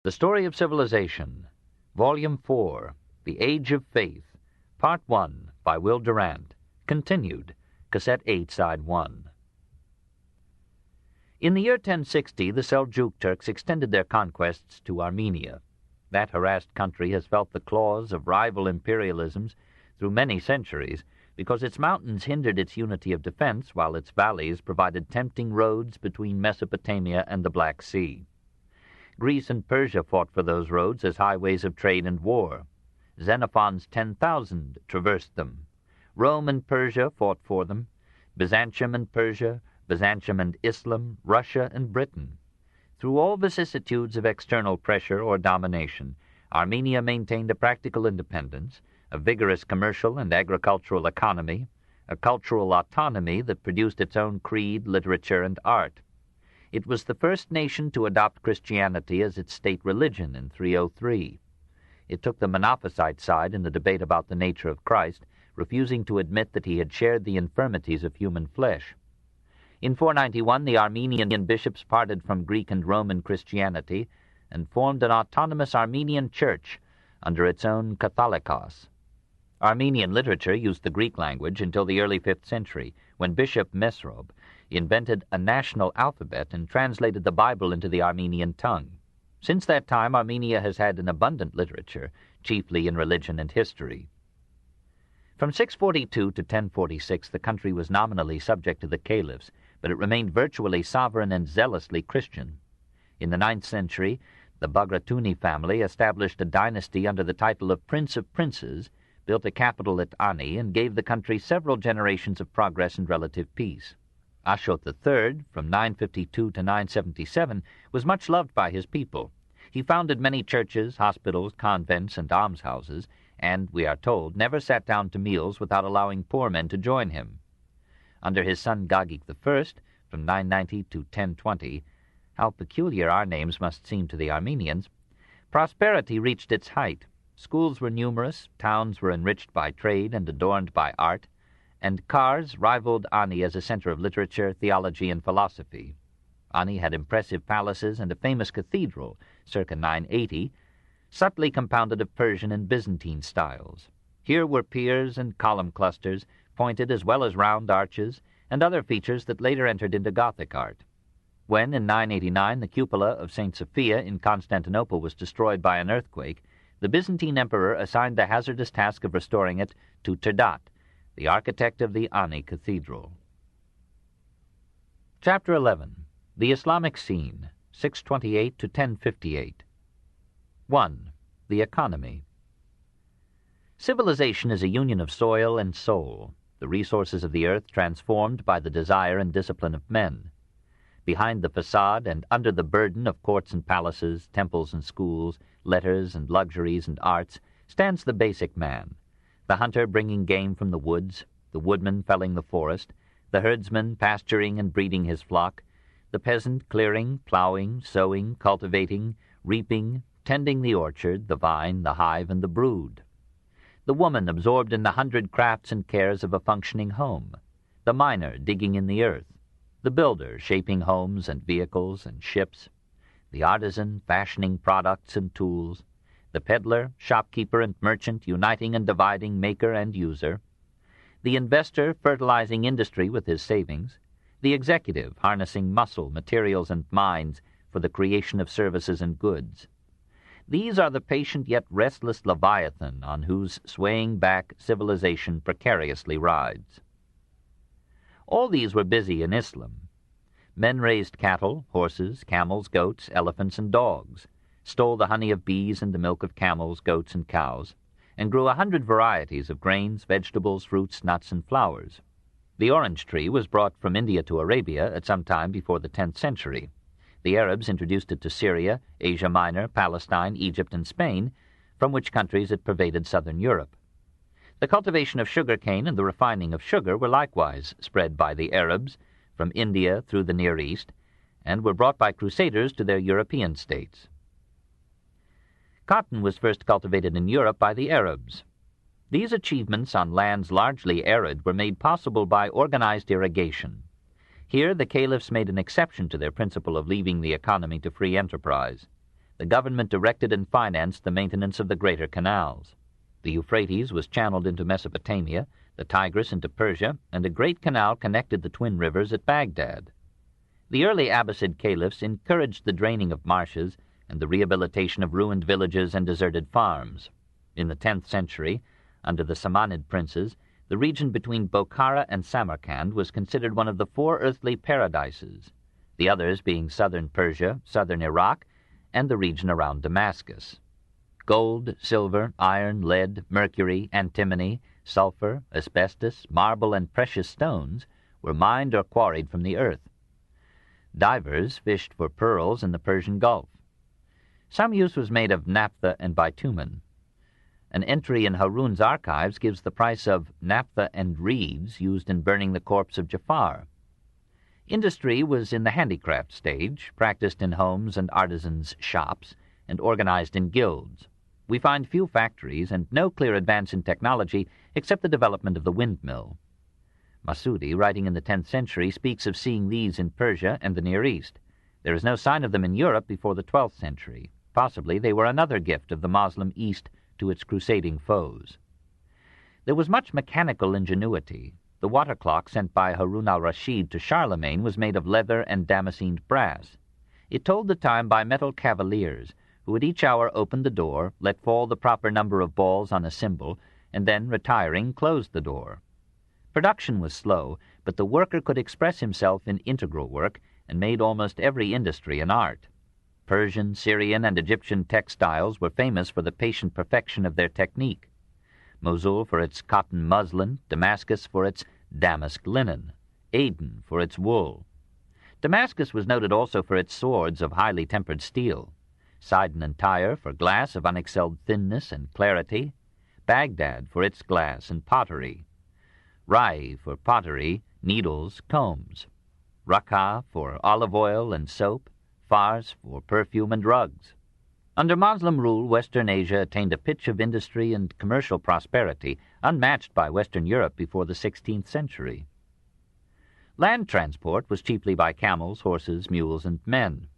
The Story of Civilization, Volume 4, The Age of Faith, Part 1, by Will Durant, continued, Cassette 8, Side 1. In the year 1060, the Seljuk Turks extended their conquests to Armenia. That harassed country has felt the claws of rival imperialisms through many centuries, because its mountains hindered its unity of defense, while its valleys provided tempting roads between Mesopotamia and the Black Sea. Greece and Persia fought for those roads as highways of trade and war. Xenophon's 10,000 traversed them. Rome and Persia fought for them. Byzantium and Persia, Byzantium and Islam, Russia and Britain. Through all vicissitudes of external pressure or domination, Armenia maintained a practical independence, a vigorous commercial and agricultural economy, a cultural autonomy that produced its own creed, literature, and art. It was the first nation to adopt Christianity as its state religion in 303. It took the Monophysite side in the debate about the nature of Christ, refusing to admit that he had shared the infirmities of human flesh. In 491, the Armenian bishops parted from Greek and Roman Christianity and formed an autonomous Armenian church under its own Catholicos. Armenian literature used the Greek language until the early 5th century, when Bishop Mesrob invented a national alphabet and translated the Bible into the Armenian tongue. Since that time, Armenia has had an abundant literature, chiefly in religion and history. From 642 to 1046, the country was nominally subject to the caliphs, but it remained virtually sovereign and zealously Christian. In the 9th century, the Bagratuni family established a dynasty under the title of Prince of Princes, built a capital at Ani, and gave the country several generations of progress and relative peace. Ashot III, from 952 to 977, was much loved by his people. He founded many churches, hospitals, convents, and almshouses, and, we are told, never sat down to meals without allowing poor men to join him. Under his son Gagik I, from 990 to 1020, how peculiar our names must seem to the Armenians, prosperity reached its height. Schools were numerous, towns were enriched by trade and adorned by art, and Kars rivaled Ani as a center of literature, theology, and philosophy. Ani had impressive palaces and a famous cathedral, circa 980, subtly compounded of Persian and Byzantine styles. Here were piers and column clusters, pointed as well as round arches, and other features that later entered into Gothic art. When, in 989, the cupola of St. Sophia in Constantinople was destroyed by an earthquake, the Byzantine emperor assigned the hazardous task of restoring it to Terdat, the architect of the Ani Cathedral. Chapter 11. The Islamic Scene, 628 to 1058. 1. The Economy. Civilization is a union of soil and soul, the resources of the earth transformed by the desire and discipline of men. Behind the facade and under the burden of courts and palaces, temples and schools, letters and luxuries and arts, stands the basic man, the hunter bringing game from the woods, the woodman felling the forest, the herdsman pasturing and breeding his flock, the peasant clearing, plowing, sowing, cultivating, reaping, tending the orchard, the vine, the hive, and the brood. The woman absorbed in the 100 crafts and cares of a functioning home, the miner digging in the earth, the builder shaping homes and vehicles and ships, the artisan fashioning products and tools, the peddler, shopkeeper, and merchant uniting and dividing maker and user, the investor fertilizing industry with his savings, the executive harnessing muscle, materials, and minds for the creation of services and goods. These are the patient yet restless leviathan on whose swaying back civilization precariously rides. All these were busy in Islam. Men raised cattle, horses, camels, goats, elephants, and dogs, stole the honey of bees and the milk of camels, goats, and cows, and grew 100 varieties of grains, vegetables, fruits, nuts, and flowers. The orange tree was brought from India to Arabia at some time before the 10th century. The Arabs introduced it to Syria, Asia Minor, Palestine, Egypt, and Spain, from which countries it pervaded southern Europe. The cultivation of sugar cane and the refining of sugar were likewise spread by the Arabs from India through the Near East, and were brought by crusaders to their European states. Cotton was first cultivated in Europe by the Arabs. These achievements on lands largely arid were made possible by organized irrigation. Here the caliphs made an exception to their principle of leaving the economy to free enterprise. the government directed and financed the maintenance of the greater canals. The Euphrates was channeled into Mesopotamia, the Tigris into Persia, and a great canal connected the twin rivers at Baghdad. The early Abbasid caliphs encouraged the draining of marshes and the rehabilitation of ruined villages and deserted farms. In the 10th century, under the Samanid princes, the region between Bokhara and Samarkand was considered one of the 4 earthly paradises, the others being southern Persia, southern Iraq, and the region around Damascus. Gold, silver, iron, lead, mercury, antimony, sulfur, asbestos, marble, and precious stones were mined or quarried from the earth. Divers fished for pearls in the Persian Gulf. Some use was made of naphtha and bitumen. An entry in Harun's archives gives the price of naphtha and reeds used in burning the corpse of Jafar. Industry was in the handicraft stage, practiced in homes and artisans' shops, and organized in guilds. We find few factories and no clear advance in technology except the development of the windmill. Masudi, writing in the 10th century, speaks of seeing these in Persia and the Near East. There is no sign of them in Europe before the 12th century. Possibly they were another gift of the Moslem East to its crusading foes. There was much mechanical ingenuity. The water clock sent by Harun al-Rashid to Charlemagne was made of leather and damascened brass. It told the time by metal cavaliers, who at each hour opened the door, let fall the proper number of balls on a cymbal, and then, retiring, closed the door. Production was slow, but the worker could express himself in integral work and made almost every industry an art. Persian, Syrian, and Egyptian textiles were famous for the patient perfection of their technique. Mosul for its cotton muslin, Damascus for its damask linen, Aden for its wool. Damascus was noted also for its swords of highly tempered steel, Sidon and Tyre for glass of unexcelled thinness and clarity, Baghdad for its glass and pottery, Rai for pottery, needles, combs, Raqqa for olive oil and soap, Fars for perfume and rugs. Under Moslem rule, Western Asia attained a pitch of industry and commercial prosperity unmatched by Western Europe before the 16th century. Land transport was chiefly by camels, horses, mules, and men,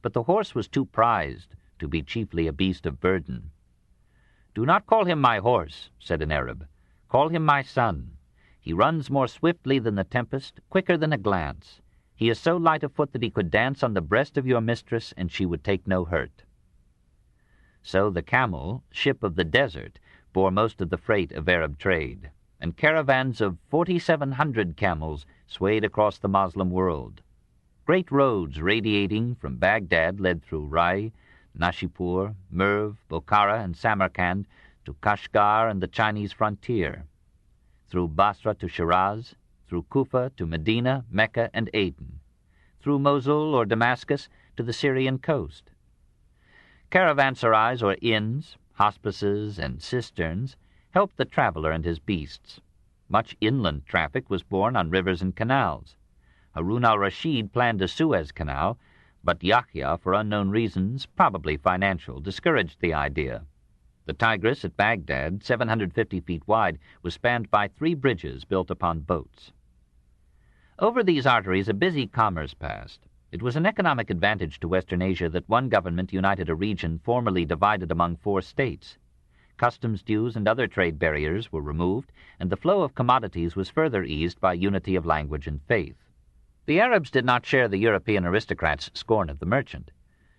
but the horse was too prized to be chiefly a beast of burden. "Do not call him my horse," said an Arab. "Call him my son. He runs more swiftly than the tempest, quicker than a glance. He is so light of foot that he could dance on the breast of your mistress, and she would take no hurt." So the camel, ship of the desert, bore most of the freight of Arab trade, and caravans of 4,700 camels swayed across the Moslem world. Great roads radiating from Baghdad led through Rai, Nashipur, Merv, Bokhara, and Samarkand to Kashgar and the Chinese frontier, through Basra to Shiraz, through Kufa to Medina, Mecca, and Aden, through Mosul or Damascus to the Syrian coast. Caravanserais or inns, hospices, and cisterns helped the traveler and his beasts. Much inland traffic was borne on rivers and canals. Harun al-Rashid planned a Suez Canal, but Yahya, for unknown reasons, probably financial, discouraged the idea. The Tigris at Baghdad, 750 feet wide, was spanned by 3 bridges built upon boats. Over these arteries a busy commerce passed. It was an economic advantage to Western Asia that one government united a region formerly divided among 4 states. Customs dues and other trade barriers were removed, and the flow of commodities was further eased by unity of language and faith. The Arabs did not share the European aristocrats' scorn of the merchant.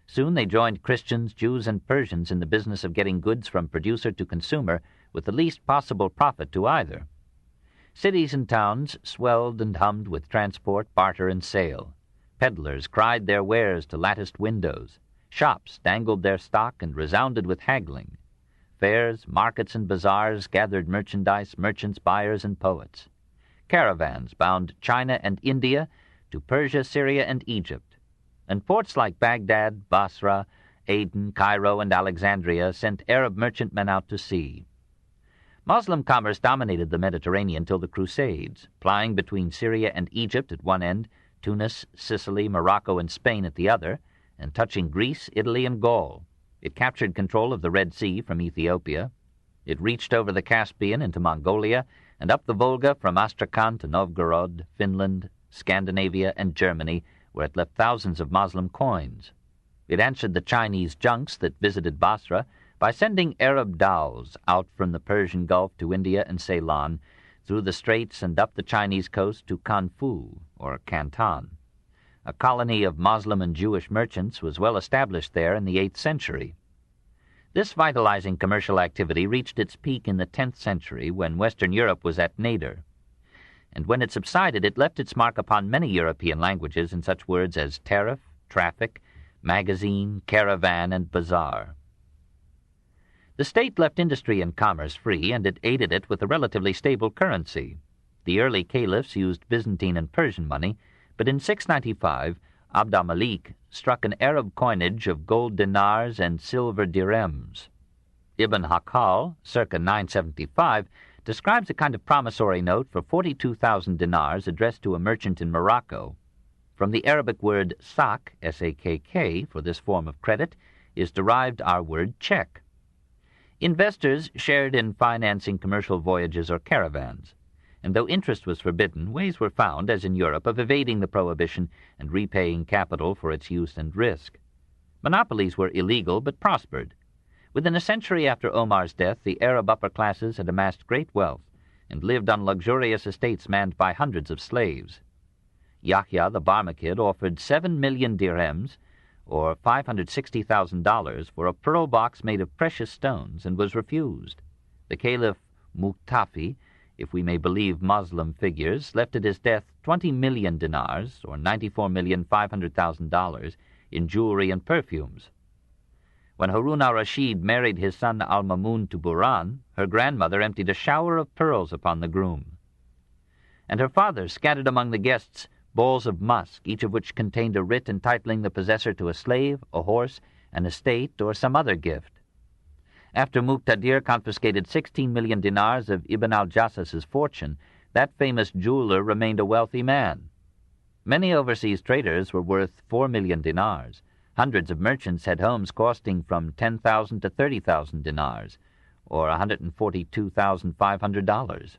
Soon they joined Christians, Jews, and Persians in the business of getting goods from producer to consumer with the least possible profit to either. Cities and towns swelled and hummed with transport, barter, and sale. Peddlers cried their wares to latticed windows. Shops dangled their stock and resounded with haggling. Fairs, markets, and bazaars gathered merchandise, merchants, buyers, and poets. Caravans bound China and India to Persia, Syria, and Egypt. And ports like Baghdad, Basra, Aden, Cairo, and Alexandria sent Arab merchantmen out to sea. Moslem commerce dominated the Mediterranean till the Crusades, plying between Syria and Egypt at one end, Tunis, Sicily, Morocco, and Spain at the other, and touching Greece, Italy, and Gaul. It captured control of the Red Sea from Ethiopia. It reached over the Caspian into Mongolia, and up the Volga from Astrakhan to Novgorod, Finland, Scandinavia, and Germany, where it left thousands of Moslem coins. It answered the Chinese junks that visited Basra by sending Arab dhows out from the Persian Gulf to India and Ceylon, through the straits and up the Chinese coast to Kanfu, or Canton. A colony of Muslim and Jewish merchants was well established there in the 8th century. This vitalizing commercial activity reached its peak in the 10th century when Western Europe was at nadir. And when it subsided, it left its mark upon many European languages in such words as tariff, traffic, magazine, caravan, and bazaar. The state left industry and commerce free, and it aided it with a relatively stable currency. The early caliphs used Byzantine and Persian money, but in 695, Abd al-Malik struck an Arab coinage of gold dinars and silver dirhams. Ibn Hakal, circa 975, describes a kind of promissory note for 42,000 dinars addressed to a merchant in Morocco. From the Arabic word sak, S-A-K-K, for this form of credit, is derived our word check. Investors shared in financing commercial voyages or caravans, and though interest was forbidden, ways were found, as in Europe, of evading the prohibition and repaying capital for its use and risk. Monopolies were illegal but prospered. Within a century after Omar's death, the Arab upper classes had amassed great wealth and lived on luxurious estates manned by hundreds of slaves. Yahya the Barmakid offered 7 million dirhams, or $560,000, for a pearl box made of precious stones, and was refused. The Caliph Muqtafi, if we may believe Muslim figures, left at his death 20 million dinars, or $94,500,000, in jewelry and perfumes. When Harun al-Rashid married his son al-Mamun to Durant, her grandmother emptied a shower of pearls upon the groom. And her father scattered among the guests bowls of musk, each of which contained a writ entitling the possessor to a slave, a horse, an estate, or some other gift. After Muqtadir confiscated 16 million dinars of Ibn al-Jassas's fortune, that famous jeweler remained a wealthy man. Many overseas traders were worth 4 million dinars. Hundreds of merchants had homes costing from 10,000 to 30,000 dinars, or $142,500.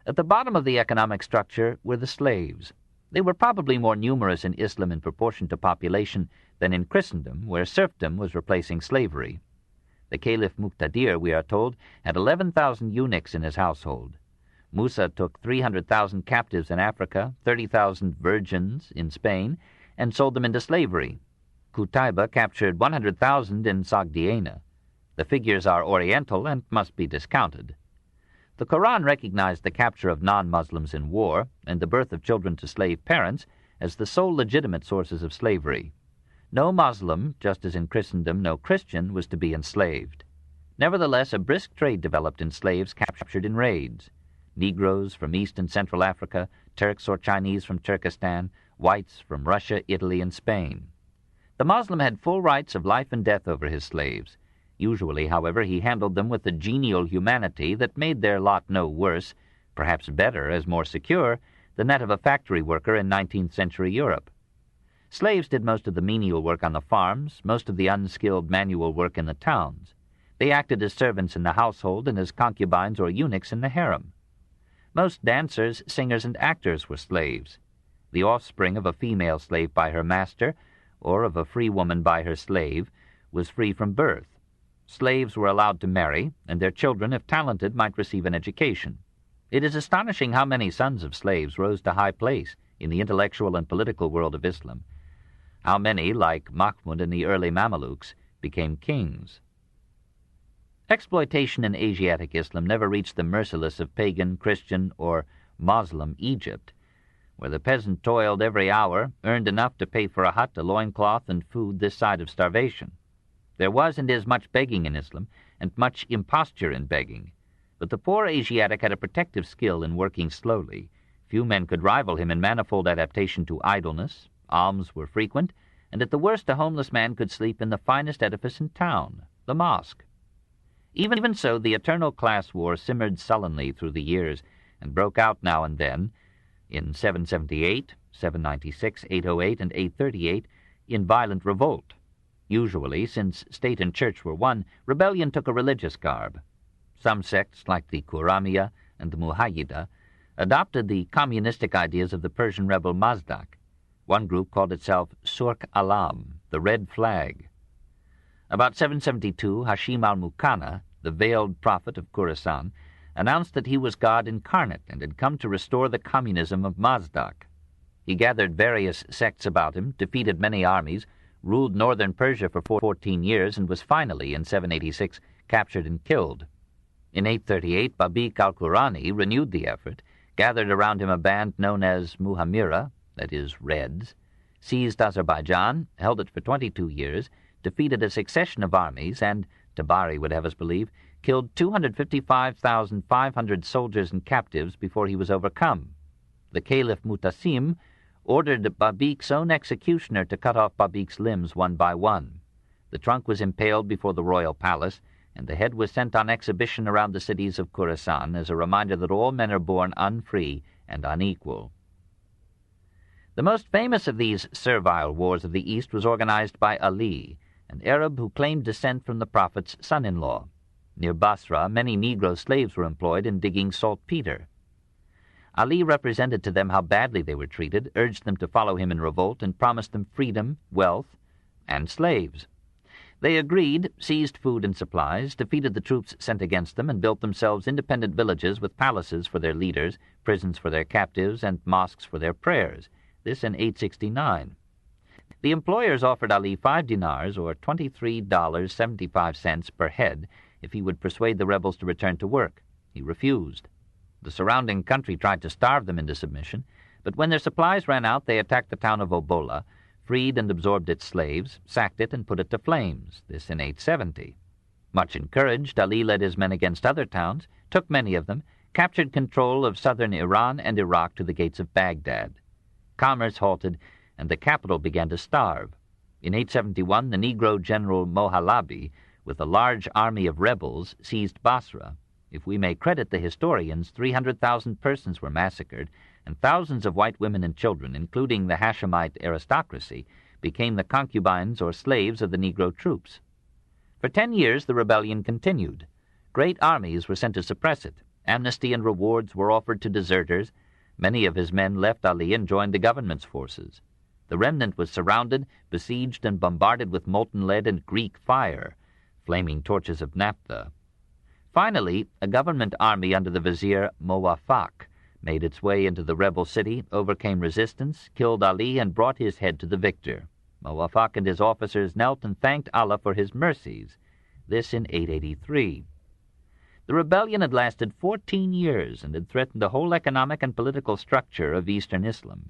At the bottom of the economic structure were the slaves. They were probably more numerous in Islam in proportion to population than in Christendom, where serfdom was replacing slavery. The Caliph Muqtadir, we are told, had 11,000 eunuchs in his household. Musa took 300,000 captives in Africa, 30,000 virgins in Spain, and sold them into slavery. Qutayba captured 100,000 in Sogdiana. The figures are Oriental and must be discounted. The Quran recognized the capture of non-Muslims in war and the birth of children to slave parents as the sole legitimate sources of slavery. No Muslim, just as in Christendom no Christian, was to be enslaved. Nevertheless, a brisk trade developed in slaves captured in raids. Negroes from East and Central Africa, Turks or Chinese from Turkestan, whites from Russia, Italy, and Spain. The Moslem had full rights of life and death over his slaves. Usually, however, he handled them with a genial humanity that made their lot no worse, perhaps better, as more secure, than that of a factory worker in 19th century Europe. Slaves did most of the menial work on the farms, most of the unskilled manual work in the towns. They acted as servants in the household and as concubines or eunuchs in the harem. Most dancers, singers, and actors were slaves. The offspring of a female slave by her master, or of a free woman by her slave, was free from birth. Slaves were allowed to marry, and their children, if talented, might receive an education. It is astonishing how many sons of slaves rose to high place in the intellectual and political world of Islam. How many, like Mahmud and the early Mamelukes, became kings. Exploitation in Asiatic Islam never reached the merciless of pagan, Christian, or Moslem Egypt, where the peasant toiled every hour, earned enough to pay for a hut, a loincloth, and food this side of starvation. There was and is much begging in Islam, and much imposture in begging. But the poor Asiatic had a protective skill in working slowly. Few men could rival him in manifold adaptation to idleness. Alms were frequent, and at the worst a homeless man could sleep in the finest edifice in town, the mosque. Even so, the eternal class war simmered sullenly through the years, and broke out now and then, in 778, 796, 808, and 838, in violent revolt. Usually, since state and church were one, rebellion took a religious garb. Some sects, like the Kuramiya and the Muhayyida, adopted the communistic ideas of the Persian rebel Mazdak. One group called itself Surk Alam, the red flag. About 772, Hashim al-Mukana, the veiled prophet of Khorasan, announced that he was God incarnate and had come to restore the communism of Mazdak. He gathered various sects about him, defeated many armies, ruled northern Persia for 14 years, and was finally, in 786, captured and killed. In 838, Babik al-Qurani renewed the effort, gathered around him a band known as Muhammira, that is, Reds, seized Azerbaijan, held it for 22 years, defeated a succession of armies, and, Tabari would have us believe, killed 255,500 soldiers and captives before he was overcome. The Caliph Mutasim ordered Babik's own executioner to cut off Babik's limbs one by one. The trunk was impaled before the royal palace, and the head was sent on exhibition around the cities of Khorasan as a reminder that all men are born unfree and unequal. The most famous of these servile wars of the East was organized by Ali, an Arab who claimed descent from the Prophet's son-in-law. Near Basra, many Negro slaves were employed in digging saltpeter. Ali represented to them how badly they were treated, urged them to follow him in revolt, and promised them freedom, wealth, and slaves. They agreed, seized food and supplies, defeated the troops sent against them, and built themselves independent villages with palaces for their leaders, prisons for their captives, and mosques for their prayers. This in 869. The employers offered Ali 5 dinars, or $23.75 per head, if he would persuade the rebels to return to work. He refused. The surrounding country tried to starve them into submission, but when their supplies ran out, they attacked the town of Obola, freed and absorbed its slaves, sacked it, and put it to flames, this in 870. Much encouraged, Ali led his men against other towns, took many of them, captured control of southern Iran and Iraq to the gates of Baghdad. Commerce halted, and the capital began to starve. In 871, the Negro general Mohalabi, with a large army of rebels, seized Basra. If we may credit the historians, 300,000 persons were massacred, and thousands of white women and children, including the Hashemite aristocracy, became the concubines or slaves of the Negro troops. For 10 years the rebellion continued. Great armies were sent to suppress it. Amnesty and rewards were offered to deserters. Many of his men left Ali and joined the government's forces. The remnant was surrounded, besieged, and bombarded with molten lead and Greek fire, flaming torches of naphtha. Finally, a government army under the vizier Mowafak made its way into the rebel city, overcame resistance, killed Ali, and brought his head to the victor. Mowafak and his officers knelt and thanked Allah for his mercies. This in 883. The rebellion had lasted 14 years and had threatened the whole economic and political structure of Eastern Islam.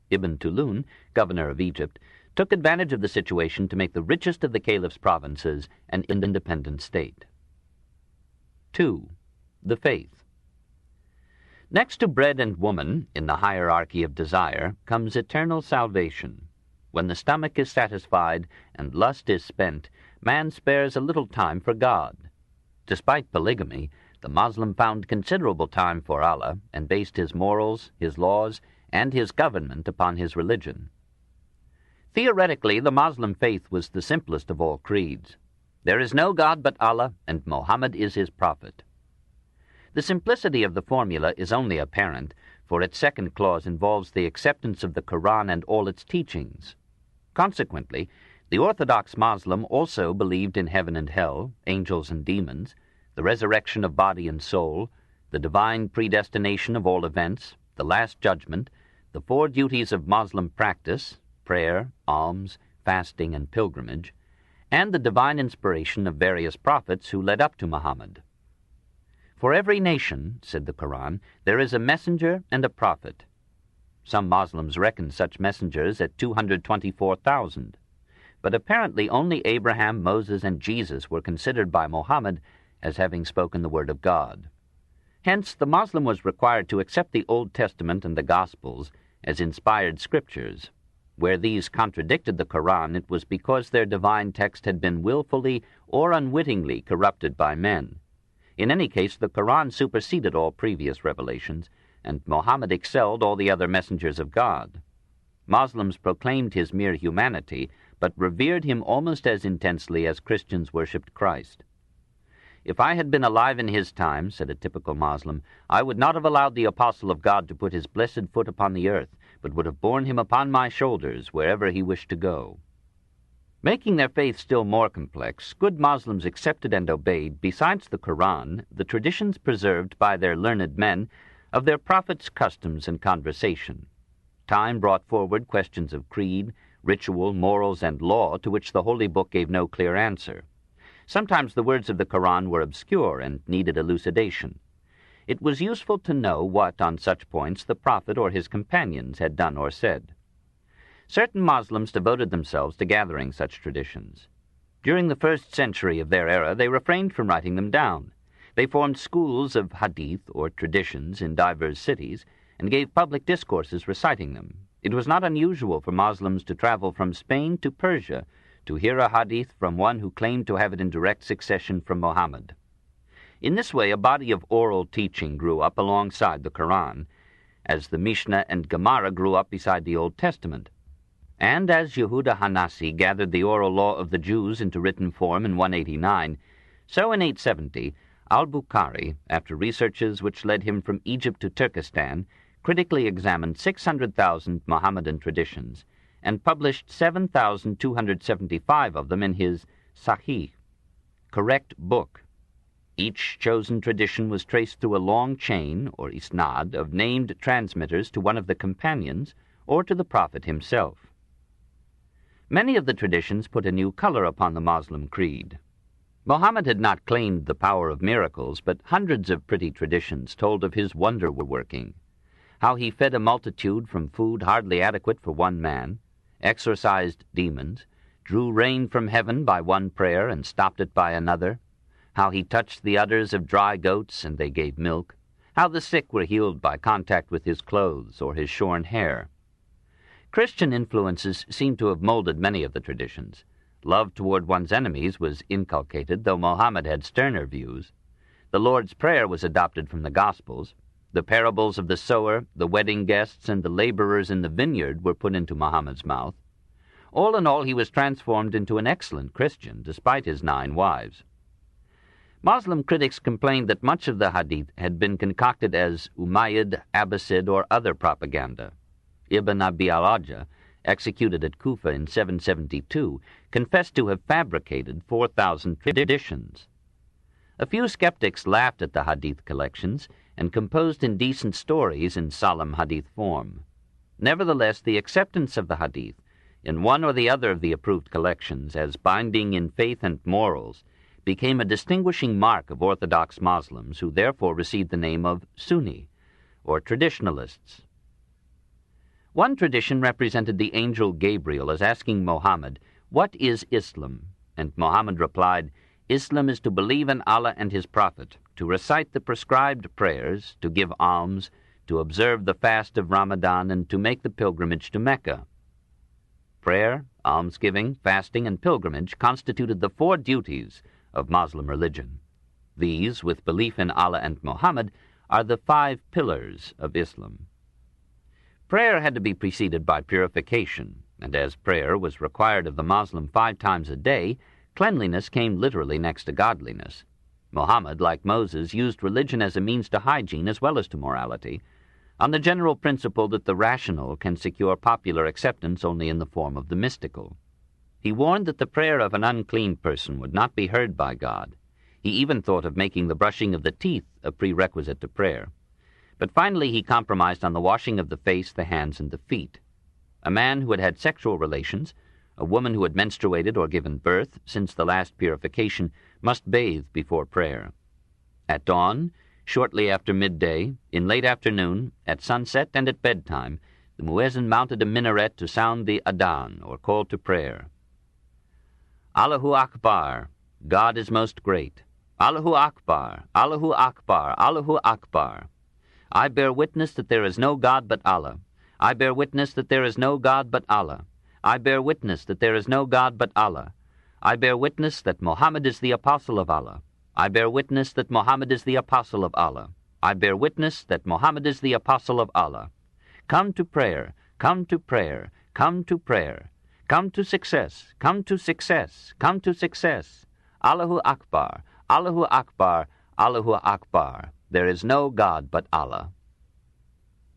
Ibn Tulun, governor of Egypt, took advantage of the situation to make the richest of the caliph's provinces an independent state. 2. The faith. Next to bread and woman, in the hierarchy of desire, comes eternal salvation. When the stomach is satisfied and lust is spent, man spares a little time for God. Despite polygamy, the Muslim found considerable time for Allah and based his morals, his laws, and his government upon his religion. Theoretically, the Muslim faith was the simplest of all creeds. There is no God but Allah, and Muhammad is his prophet. The simplicity of the formula is only apparent, for its second clause involves the acceptance of the Quran and all its teachings. Consequently, the Orthodox Muslim also believed in heaven and hell, angels and demons, the resurrection of body and soul, the divine predestination of all events, the Last Judgment, the 4 duties of Muslim practice, prayer, alms, fasting, and pilgrimage, and the divine inspiration of various prophets who led up to Muhammad. For every nation, said the Quran, there is a messenger and a prophet. Some Muslims reckon such messengers at 224,000. But apparently only Abraham, Moses, and Jesus were considered by Muhammad as having spoken the word of God. Hence, the Muslim was required to accept the Old Testament and the Gospels as inspired scriptures. Where these contradicted the Quran, it was because their divine text had been willfully or unwittingly corrupted by men. In any case, the Quran superseded all previous revelations, and Muhammad excelled all the other messengers of God. Muslims proclaimed his mere humanity, but revered him almost as intensely as Christians worshipped Christ. If I had been alive in his time, said a typical Muslim, I would not have allowed the apostle of God to put his blessed foot upon the earth, but would have borne him upon my shoulders wherever he wished to go. Making their faith still more complex, good Muslims accepted and obeyed, besides the Quran, the traditions preserved by their learned men of their prophets' customs and conversation. Time brought forward questions of creed, ritual, morals, and law to which the Holy Book gave no clear answer. Sometimes the words of the Quran were obscure and needed elucidation. It was useful to know what, on such points, the Prophet or his companions had done or said. Certain Muslims devoted themselves to gathering such traditions. During the first century of their era, they refrained from writing them down. They formed schools of hadith, or traditions, in divers cities, and gave public discourses reciting them. It was not unusual for Muslims to travel from Spain to Persia to hear a hadith from one who claimed to have it in direct succession from Muhammad. In this way, a body of oral teaching grew up alongside the Quran, as the Mishnah and Gemara grew up beside the Old Testament. And as Yehuda Hanasi gathered the oral law of the Jews into written form in 189, so in 870, al-Bukhari, after researches which led him from Egypt to Turkestan, critically examined 600,000 Mohammedan traditions and published 7,275 of them in his Sahih, correct book. Each chosen tradition was traced through a long chain, or isnad, of named transmitters to one of the companions or to the Prophet himself. Many of the traditions put a new color upon the Moslem creed. Muhammad had not claimed the power of miracles, but hundreds of pretty traditions told of his wonder-working, how he fed a multitude from food hardly adequate for one man, exorcised demons, drew rain from heaven by one prayer and stopped it by another, how he touched the udders of dry goats and they gave milk, how the sick were healed by contact with his clothes or his shorn hair. Christian influences seem to have molded many of the traditions. Love toward one's enemies was inculcated, though Muhammad had sterner views. The Lord's Prayer was adopted from the Gospels. The parables of the sower, the wedding guests, and the laborers in the vineyard were put into Muhammad's mouth. All in all, he was transformed into an excellent Christian, despite his 9 wives. Muslim critics complained that much of the hadith had been concocted as Umayyad, Abbasid, or other propaganda. Ibn Abi al-Ajah, executed at Kufa in 772, confessed to have fabricated 4,000 traditions. A few skeptics laughed at the hadith collections and composed indecent stories in solemn hadith form. Nevertheless, the acceptance of the hadith, in one or the other of the approved collections, as binding in faith and morals, became a distinguishing mark of Orthodox Muslims, who therefore received the name of Sunni, or traditionalists. One tradition represented the angel Gabriel as asking Muhammad, "What is Islam?" And Muhammad replied, "Islam is to believe in Allah and His Prophet, to recite the prescribed prayers, to give alms, to observe the fast of Ramadan, and to make the pilgrimage to Mecca." Prayer, almsgiving, fasting, and pilgrimage constituted the 4 duties of Muslim religion. These, with belief in Allah and Muhammad, are the 5 pillars of Islam. Prayer had to be preceded by purification, and as prayer was required of the Moslem 5 times a day, cleanliness came literally next to godliness. Muhammad, like Moses, used religion as a means to hygiene as well as to morality, on the general principle that the rational can secure popular acceptance only in the form of the mystical. He warned that the prayer of an unclean person would not be heard by God. He even thought of making the brushing of the teeth a prerequisite to prayer. But finally he compromised on the washing of the face, the hands, and the feet. A man who had had sexual relations, a woman who had menstruated or given birth since the last purification, must bathe before prayer. At dawn, shortly after midday, in late afternoon, at sunset, and at bedtime, the muezzin mounted a minaret to sound the adhan, or call to prayer. Allahu Akbar, God is most great. Allahu Akbar, Allahu Akbar, Allahu Akbar. I bear witness that there is no God but Allah. I bear witness that there is no God but Allah. I bear witness that there is no God but Allah. I bear witness that Muhammad is the apostle of Allah. I bear witness that Muhammad is the apostle of Allah. I bear witness that Muhammad is the apostle of Allah. Come to prayer, come to prayer, come to prayer. Come to success, come to success, come to success. Allahu Akbar, Allahu Akbar, Allahu Akbar. There is no God but Allah.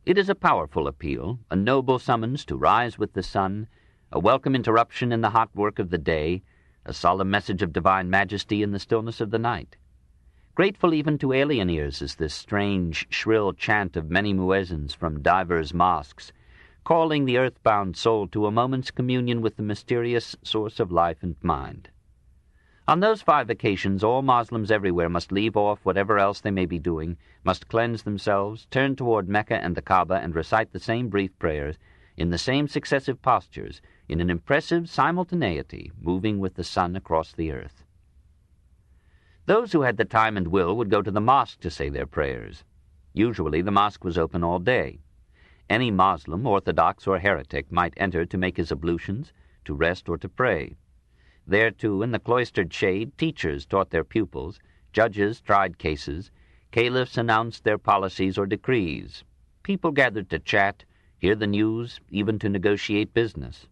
It is a powerful appeal, a noble summons to rise with the sun, a welcome interruption in the hot work of the day, a solemn message of divine majesty in the stillness of the night. Grateful even to alien ears is this strange, shrill chant of many muezzins from divers mosques, calling the earthbound soul to a moment's communion with the mysterious source of life and mind. On those 5 occasions, all Moslems everywhere must leave off whatever else they may be doing, must cleanse themselves, turn toward Mecca and the Kaaba, and recite the same brief prayers, in the same successive postures, in an impressive simultaneity, moving with the sun across the earth. Those who had the time and will would go to the mosque to say their prayers. Usually the mosque was open all day. Any Moslem, Orthodox or heretic, might enter to make his ablutions, to rest or to pray. There, too, in the cloistered shade, teachers taught their pupils, judges tried cases, caliphs announced their policies or decrees. People gathered to chat, hear the news, even to negotiate business.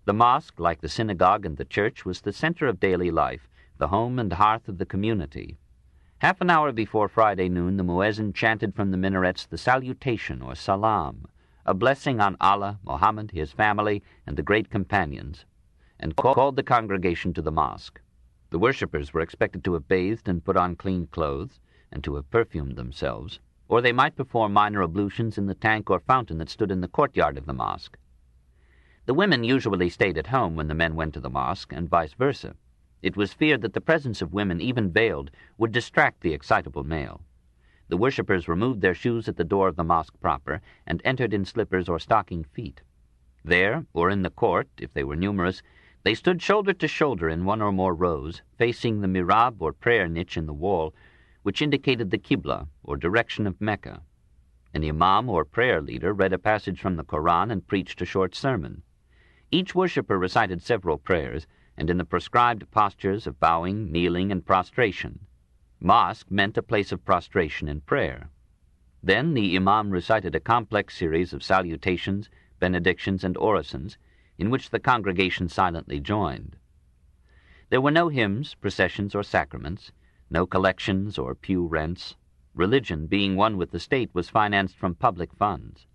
The mosque, like the synagogue and the church, was the center of daily life, the home and hearth of the community. Half an hour before Friday noon, the muezzin chanted from the minarets the salutation or salam, a blessing on Allah, Muhammad, his family, and the great companions, and called the congregation to the mosque. The worshippers were expected to have bathed and put on clean clothes, and to have perfumed themselves, or they might perform minor ablutions in the tank or fountain that stood in the courtyard of the mosque. The women usually stayed at home when the men went to the mosque, and vice versa. It was feared that the presence of women, even veiled, would distract the excitable male. The worshippers removed their shoes at the door of the mosque proper, and entered in slippers or stocking feet. There, or in the court, if they were numerous, they stood shoulder to shoulder in 1 or more rows, facing the mihrab or prayer niche in the wall, which indicated the Qibla, or direction of Mecca. An imam or prayer leader read a passage from the Koran and preached a short sermon. Each worshipper recited several prayers, and in the prescribed postures of bowing, kneeling, and prostration. Mosque meant a place of prostration and prayer. Then the imam recited a complex series of salutations, benedictions, and orisons, in which the congregation silently joined. There were no hymns, processions, or sacraments, no collections or pew rents. Religion, being one with the state, was financed from public funds.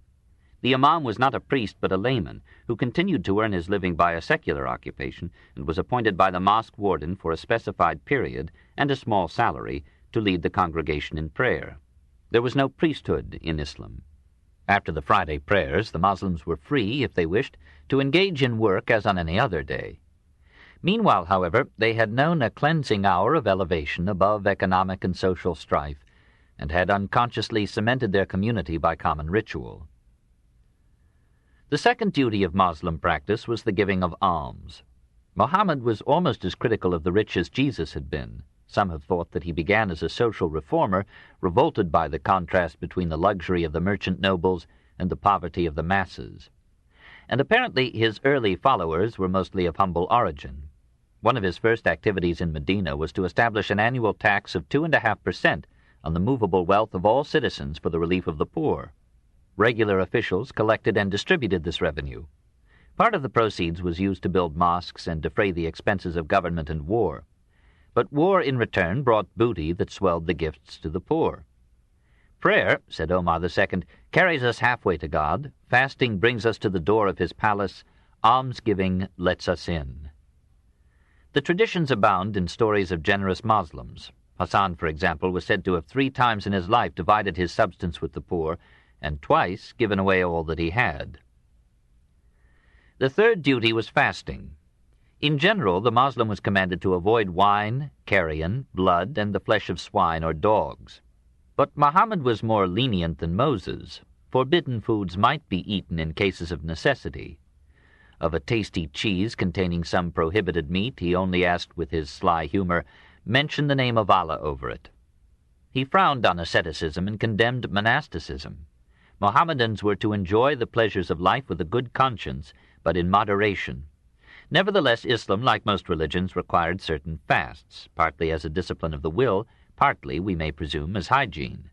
The imam was not a priest but a layman, who continued to earn his living by a secular occupation, and was appointed by the mosque warden for a specified period and a small salary to lead the congregation in prayer. There was no priesthood in Islam. After the Friday prayers, the Moslems were free, if they wished, to engage in work as on any other day. Meanwhile, however, they had known a cleansing hour of elevation above economic and social strife, and had unconsciously cemented their community by common ritual. The second duty of Moslem practice was the giving of alms. Muhammad was almost as critical of the rich as Jesus had been. Some have thought that he began as a social reformer, revolted by the contrast between the luxury of the merchant nobles and the poverty of the masses. And apparently his early followers were mostly of humble origin. One of his first activities in Medina was to establish an annual tax of 2.5% on the movable wealth of all citizens for the relief of the poor. Regular officials collected and distributed this revenue. Part of the proceeds was used to build mosques and defray the expenses of government and war. But war in return brought booty that swelled the gifts to the poor. Prayer, said Omar II, carries us halfway to God. Fasting brings us to the door of his palace. Almsgiving lets us in. The traditions abound in stories of generous Moslems. Hassan, for example, was said to have 3 times in his life divided his substance with the poor, and twice given away all that he had. The third duty was fasting. In general, the Moslem was commanded to avoid wine, carrion, blood, and the flesh of swine or dogs. But Muhammad was more lenient than Moses. Forbidden foods might be eaten in cases of necessity. Of a tasty cheese containing some prohibited meat, he only asked with his sly humor, "Mention the name of Allah over it." He frowned on asceticism and condemned monasticism. Mohammedans were to enjoy the pleasures of life with a good conscience, but in moderation. Nevertheless, Islam, like most religions, required certain fasts, partly as a discipline of the will, partly, we may presume, as hygiene.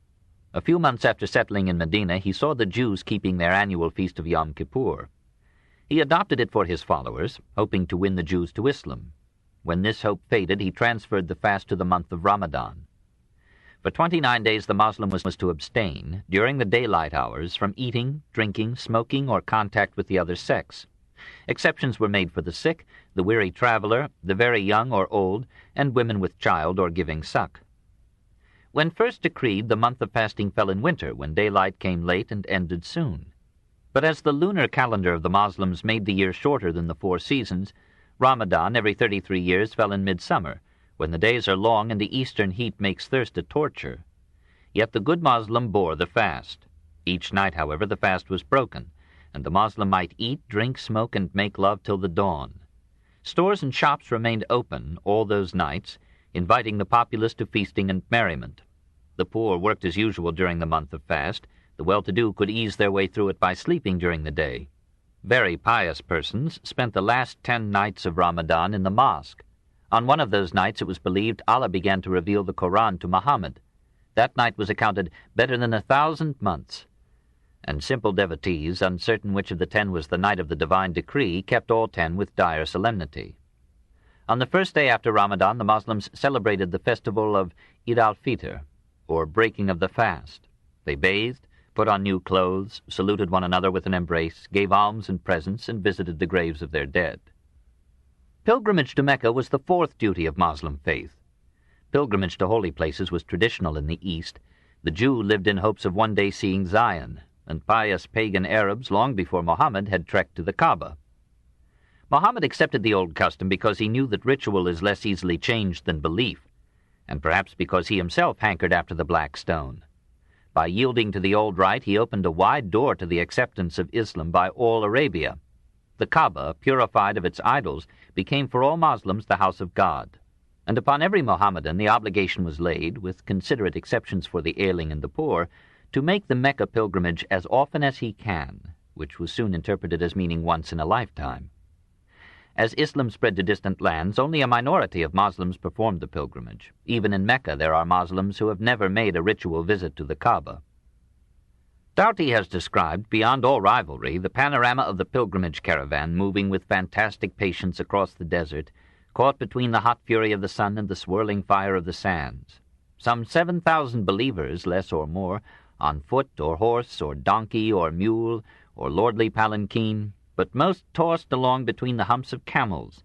A few months after settling in Medina, he saw the Jews keeping their annual feast of Yom Kippur. He adopted it for his followers, hoping to win the Jews to Islam. When this hope faded, he transferred the fast to the month of Ramadan. For 29 days the Moslem was to abstain, during the daylight hours, from eating, drinking, smoking, or contact with the other sex. Exceptions were made for the sick, the weary traveler, the very young or old, and women with child or giving suck. When first decreed, the month of fasting fell in winter, when daylight came late and ended soon. But as the lunar calendar of the Moslems made the year shorter than the 4 seasons, Ramadan every 33 years fell in midsummer, when the days are long and the eastern heat makes thirst a torture. Yet the good Moslem bore the fast. Each night, however, the fast was broken, and the Moslem might eat, drink, smoke, and make love till the dawn. Stores and shops remained open all those nights, inviting the populace to feasting and merriment. The poor worked as usual during the month of fast. The well-to-do could ease their way through it by sleeping during the day. Very pious persons spent the last 10 nights of Ramadan in the mosque. On one of those nights it was believed Allah began to reveal the Koran to Muhammad. That night was accounted better than 1,000 months. And simple devotees, uncertain which of the 10 was the night of the divine decree, kept all 10 with dire solemnity. On the first day after Ramadan, the Moslems celebrated the festival of Eid al-Fitr, or breaking of the fast. They bathed, put on new clothes, saluted one another with an embrace, gave alms and presents, and visited the graves of their dead. Pilgrimage to Mecca was the 4th duty of Moslem faith. Pilgrimage to holy places was traditional in the East. The Jew lived in hopes of one day seeing Zion, and pious pagan Arabs, long before Muhammad, had trekked to the Kaaba. Muhammad accepted the old custom because he knew that ritual is less easily changed than belief, and perhaps because he himself hankered after the black stone. By yielding to the old rite, he opened a wide door to the acceptance of Islam by all Arabia. The Kaaba, purified of its idols, became for all Moslems the house of God. And upon every Mohammedan the obligation was laid, with considerate exceptions for the ailing and the poor, to make the Mecca pilgrimage as often as he can, which was soon interpreted as meaning once in a lifetime. As Islam spread to distant lands, only a minority of Moslems performed the pilgrimage. Even in Mecca there are Moslems who have never made a ritual visit to the Kaaba. Doughty has described, beyond all rivalry, the panorama of the pilgrimage caravan moving with fantastic patience across the desert, caught between the hot fury of the sun and the swirling fire of the sands. Some 7,000 believers, less or more, on foot or horse or donkey or mule or lordly palanquin, but most tossed along between the humps of camels,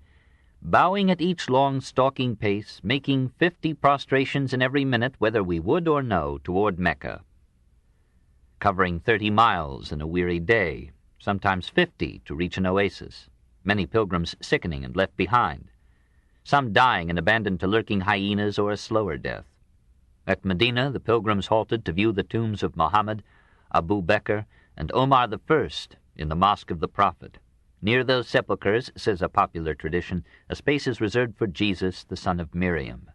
bowing at each long stalking pace, making 50 prostrations in every minute, whether we would or no, toward Mecca. Covering 30 miles in a weary day, sometimes 50 to reach an oasis, many pilgrims sickening and left behind, some dying and abandoned to lurking hyenas or a slower death. At Medina, the pilgrims halted to view the tombs of Muhammad, Abu Bakr, and Omar I in the Mosque of the Prophet. Near those sepulchres, says a popular tradition, a space is reserved for Jesus, the son of Miriam.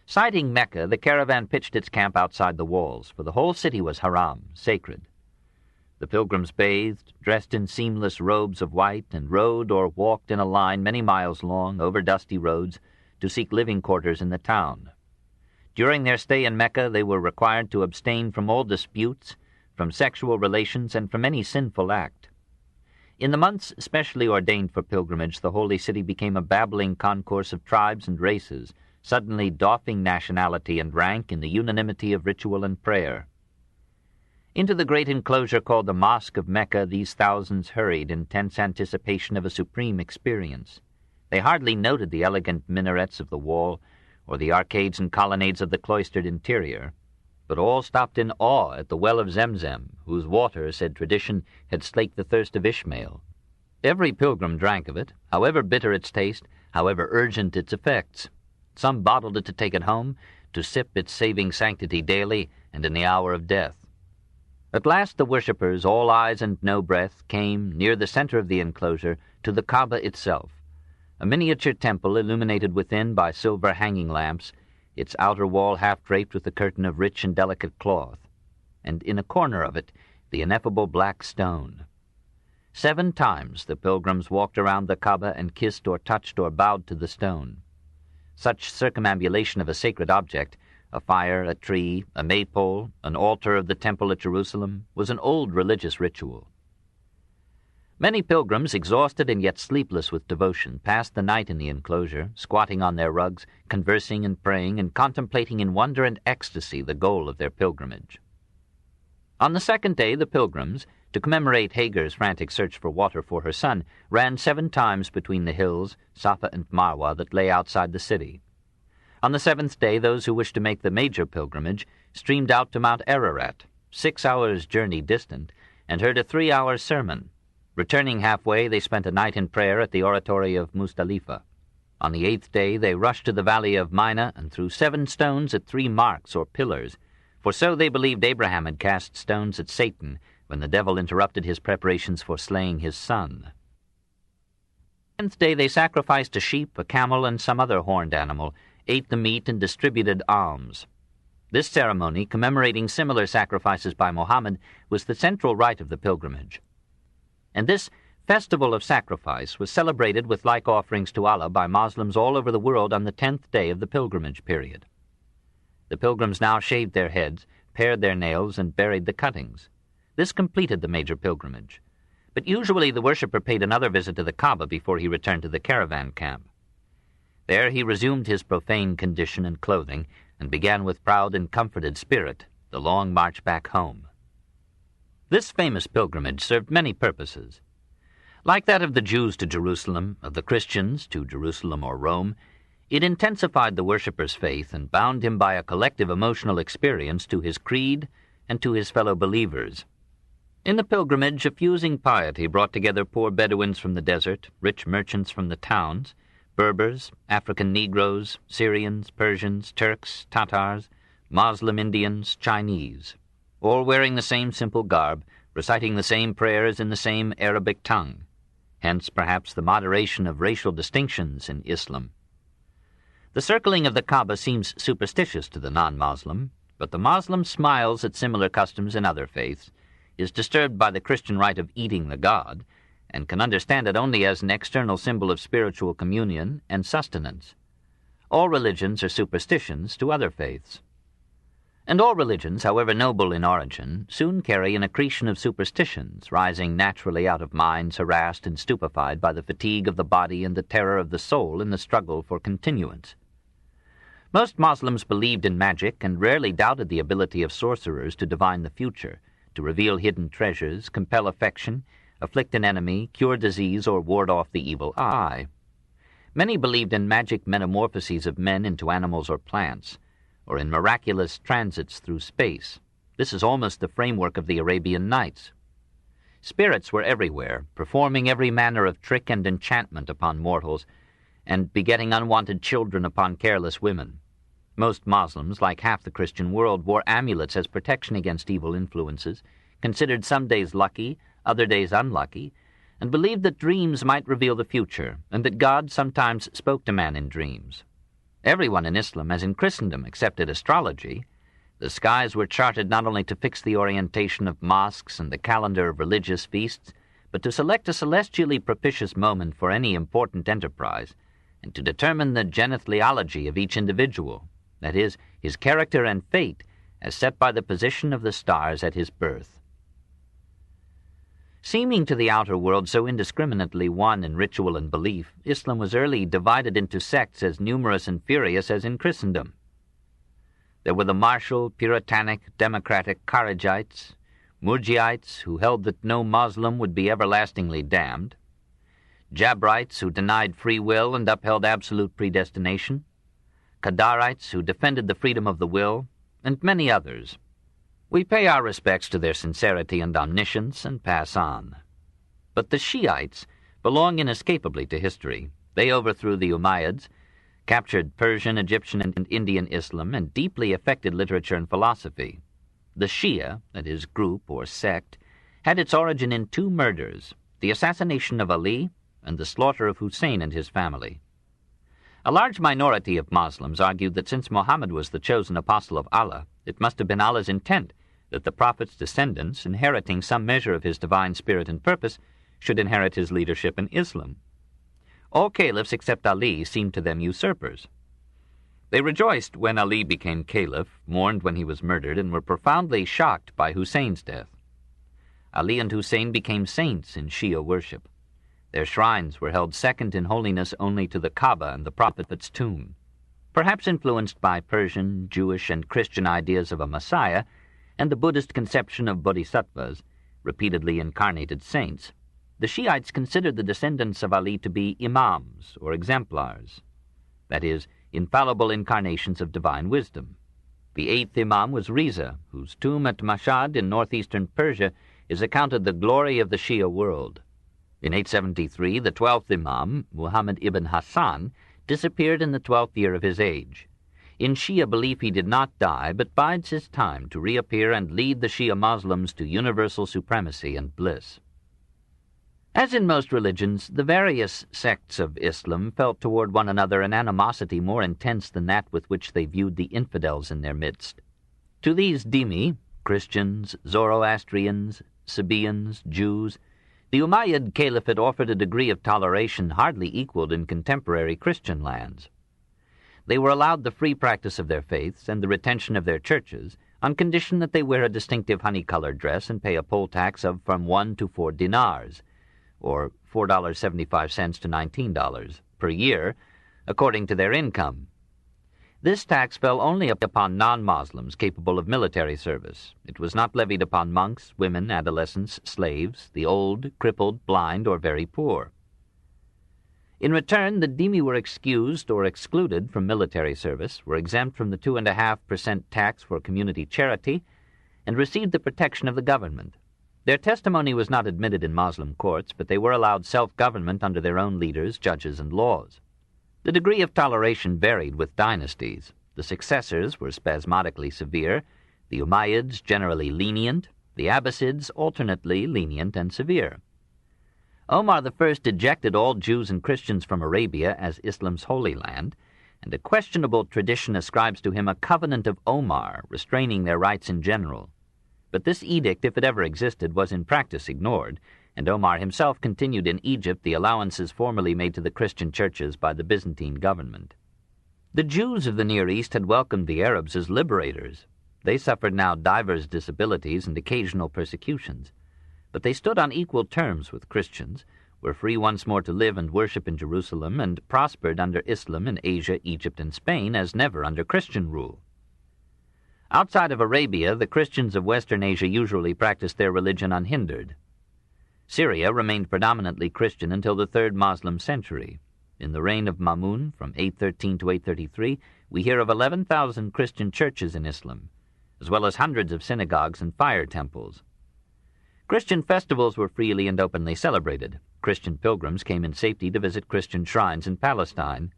Sighting Mecca, the caravan pitched its camp outside the walls, for the whole city was haram, sacred. The pilgrims bathed, dressed in seamless robes of white, and rode or walked in a line many miles long over dusty roads to seek living quarters in the town. During their stay in Mecca, they were required to abstain from all disputes, from sexual relations, and from any sinful act. In the months specially ordained for pilgrimage, the holy city became a babbling concourse of tribes and races, suddenly doffing nationality and rank in the unanimity of ritual and prayer. Into the great enclosure called the Mosque of Mecca these thousands hurried in tense anticipation of a supreme experience. They hardly noted the elegant minarets of the wall, or the arcades and colonnades of the cloistered interior, but all stopped in awe at the well of Zemzem, whose water, said tradition, had slaked the thirst of Ishmael. Every pilgrim drank of it, however bitter its taste, however urgent its effects. Some bottled it to take it home, to sip its saving sanctity daily and in the hour of death. At last the worshippers, all eyes and no breath, came, near the center of the enclosure, to the Kaaba itself, a miniature temple illuminated within by silver hanging lamps, its outer wall half draped with a curtain of rich and delicate cloth, and in a corner of it the ineffable black stone. 7 times the pilgrims walked around the Kaaba and kissed or touched or bowed to the stone. Such circumambulation of a sacred object, a fire, a tree, a maypole, an altar of the temple at Jerusalem, was an old religious ritual. Many pilgrims, exhausted and yet sleepless with devotion, passed the night in the enclosure, squatting on their rugs, conversing and praying, and contemplating in wonder and ecstasy the goal of their pilgrimage. On the second day, the pilgrims, to commemorate Hagar's frantic search for water for her son, ran 7 times between the hills, Safa and Marwa, that lay outside the city. On the 7th day, those who wished to make the major pilgrimage streamed out to Mount Ararat, 6 hours' journey distant, and heard a 3-hour sermon. Returning halfway, they spent a night in prayer at the oratory of Mustalifa. On the 8th day, they rushed to the valley of Mina and threw 7 stones at 3 marks or pillars, for so they believed Abraham had cast stones at Satan when the devil interrupted his preparations for slaying his son. On the 10th day, they sacrificed a sheep, a camel, and some other horned animal, ate the meat, and distributed alms. This ceremony, commemorating similar sacrifices by Mohammed, was the central rite of the pilgrimage. And this festival of sacrifice was celebrated with like offerings to Allah by Muslims all over the world on the 10th day of the pilgrimage period. The pilgrims now shaved their heads, pared their nails, and buried the cuttings. This completed the major pilgrimage. But usually the worshipper paid another visit to the Kaaba before he returned to the caravan camp. There he resumed his profane condition and clothing, and began with proud and comforted spirit the long march back home. This famous pilgrimage served many purposes. Like that of the Jews to Jerusalem, of the Christians to Jerusalem or Rome, it intensified the worshipper's faith and bound him by a collective emotional experience to his creed and to his fellow believers. In the pilgrimage, a fusing piety brought together poor Bedouins from the desert, rich merchants from the towns, Berbers, African Negroes, Syrians, Persians, Turks, Tatars, Moslem Indians, Chinese, all wearing the same simple garb, reciting the same prayers in the same Arabic tongue. Hence, perhaps, the moderation of racial distinctions in Islam. The circling of the Kaaba seems superstitious to the non-Muslim, but the Muslim smiles at similar customs in other faiths, is disturbed by the Christian rite of eating the god, and can understand it only as an external symbol of spiritual communion and sustenance. All religions are superstitions to other faiths. And all religions, however noble in origin, soon carry an accretion of superstitions, rising naturally out of minds harassed and stupefied by the fatigue of the body and the terror of the soul in the struggle for continuance. Most Muslims believed in magic and rarely doubted the ability of sorcerers to divine the future, to reveal hidden treasures, compel affection, afflict an enemy, cure disease, or ward off the evil eye. Many believed in magic metamorphoses of men into animals or plants, or in miraculous transits through space. This is almost the framework of the Arabian Nights. Spirits were everywhere, performing every manner of trick and enchantment upon mortals, and begetting unwanted children upon careless women. Most Muslims, like half the Christian world, wore amulets as protection against evil influences, considered some days lucky, other days unlucky, and believed that dreams might reveal the future, and that God sometimes spoke to man in dreams. Everyone in Islam, as in Christendom, accepted astrology. The skies were charted not only to fix the orientation of mosques and the calendar of religious feasts, but to select a celestially propitious moment for any important enterprise, and to determine the genethliology of each individual, that is, his character and fate, as set by the position of the stars at his birth. Seeming to the outer world so indiscriminately one in ritual and belief, Islam was early divided into sects as numerous and furious as in Christendom. There were the martial, puritanic, democratic Kharijites, Murjiites, who held that no Muslim would be everlastingly damned, Jabrites, who denied free will and upheld absolute predestination, Qadarites, who defended the freedom of the will, and many others. We pay our respects to their sincerity and omniscience and pass on. But the Shiites belong inescapably to history. They overthrew the Umayyads, captured Persian, Egyptian, and Indian Islam, and deeply affected literature and philosophy. The Shia, that is, group or sect, had its origin in 2 murders, the assassination of Ali and the slaughter of Hussein and his family. A large minority of Muslims argued that since Muhammad was the chosen apostle of Allah, it must have been Allah's intent that the Prophet's descendants, inheriting some measure of his divine spirit and purpose, should inherit his leadership in Islam. All caliphs except Ali seemed to them usurpers. They rejoiced when Ali became caliph, mourned when he was murdered, and were profoundly shocked by Hussein's death. Ali and Hussein became saints in Shia worship. Their shrines were held second in holiness only to the Kaaba and the Prophet's tomb. Perhaps influenced by Persian, Jewish, and Christian ideas of a Messiah, and the Buddhist conception of bodhisattvas, repeatedly incarnated saints. The Shiites considered the descendants of Ali to be imams, or exemplars, that is, infallible incarnations of divine wisdom. The eighth imam was Riza, whose tomb at Mashhad in northeastern Persia is accounted the glory of the Shia world. In 873, the 12th imam, Muhammad ibn Hassan, disappeared in the 12th year of his age. In Shia belief he did not die, but bides his time to reappear and lead the Shia Muslims to universal supremacy and bliss. As in most religions, the various sects of Islam felt toward one another an animosity more intense than that with which they viewed the infidels in their midst. To these dhimmi, Christians, Zoroastrians, Sabaeans, Jews, the Umayyad Caliphate offered a degree of toleration hardly equaled in contemporary Christian lands. They were allowed the free practice of their faiths and the retention of their churches on condition that they wear a distinctive honey-colored dress and pay a poll tax of from 1 to 4 dinars, or $4.75 to $19 per year, according to their income. This tax fell only upon non-Muslims capable of military service. It was not levied upon monks, women, adolescents, slaves, the old, crippled, blind, or very poor. In return, the dhimmi were excused or excluded from military service, were exempt from the 2.5% tax for community charity, and received the protection of the government. Their testimony was not admitted in Muslim courts, but they were allowed self-government under their own leaders, judges, and laws. The degree of toleration varied with dynasties. The successors were spasmodically severe, the Umayyads generally lenient, the Abbasids alternately lenient and severe. Omar I ejected all Jews and Christians from Arabia as Islam's holy land, and a questionable tradition ascribes to him a covenant of Omar restraining their rights in general. But this edict, if it ever existed, was in practice ignored, and Omar himself continued in Egypt the allowances formerly made to the Christian churches by the Byzantine government. The Jews of the Near East had welcomed the Arabs as liberators. They suffered now divers disabilities and occasional persecutions, but they stood on equal terms with Christians, were free once more to live and worship in Jerusalem, and prospered under Islam in Asia, Egypt, and Spain as never under Christian rule. Outside of Arabia, the Christians of Western Asia usually practiced their religion unhindered. Syria remained predominantly Christian until the 3rd Muslim century. In the reign of Mamun, from 813 to 833, we hear of 11,000 Christian churches in Islam, as well as hundreds of synagogues and fire temples. Christian festivals were freely and openly celebrated. Christian pilgrims came in safety to visit Christian shrines in Palestine.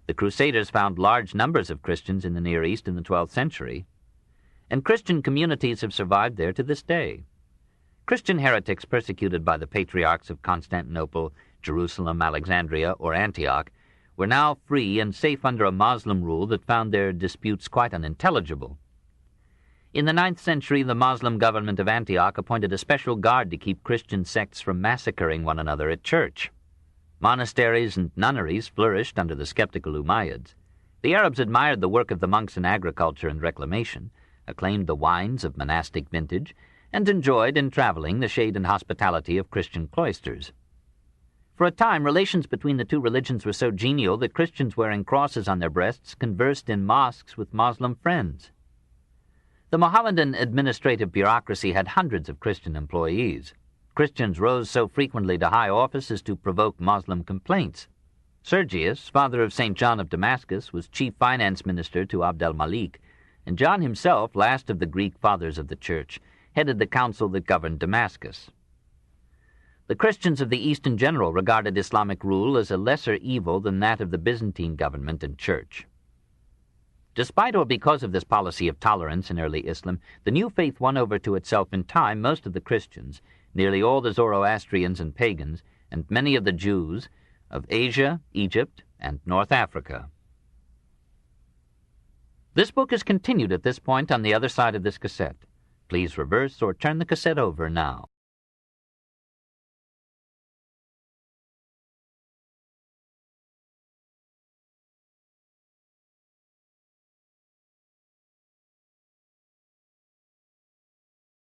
The Crusaders found large numbers of Christians in the Near East in the 12th century, and Christian communities have survived there to this day. Christian heretics persecuted by the patriarchs of Constantinople, Jerusalem, Alexandria, or Antioch were now free and safe under a Muslim rule that found their disputes quite unintelligible. In the 9th century, the Muslim government of Antioch appointed a special guard to keep Christian sects from massacring one another at church. Monasteries and nunneries flourished under the skeptical Umayyads. The Arabs admired the work of the monks in agriculture and reclamation, acclaimed the wines of monastic vintage, and enjoyed, in traveling, the shade and hospitality of Christian cloisters. For a time, relations between the two religions were so genial that Christians wearing crosses on their breasts conversed in mosques with Muslim friends. The Mohammedan administrative bureaucracy had hundreds of Christian employees. Christians rose so frequently to high office as to provoke Muslim complaints. Sergius, father of St. John of Damascus, was chief finance minister to Abd al-Malik, and John himself, last of the Greek fathers of the Church, headed the council that governed Damascus. The Christians of the East in general regarded Islamic rule as a lesser evil than that of the Byzantine government and Church. Despite or because of this policy of tolerance in early Islam, the new faith won over to itself in time most of the Christians, nearly all the Zoroastrians and pagans, and many of the Jews of Asia, Egypt, and North Africa. This book is continued at this point on the other side of this cassette. Please reverse or turn the cassette over now.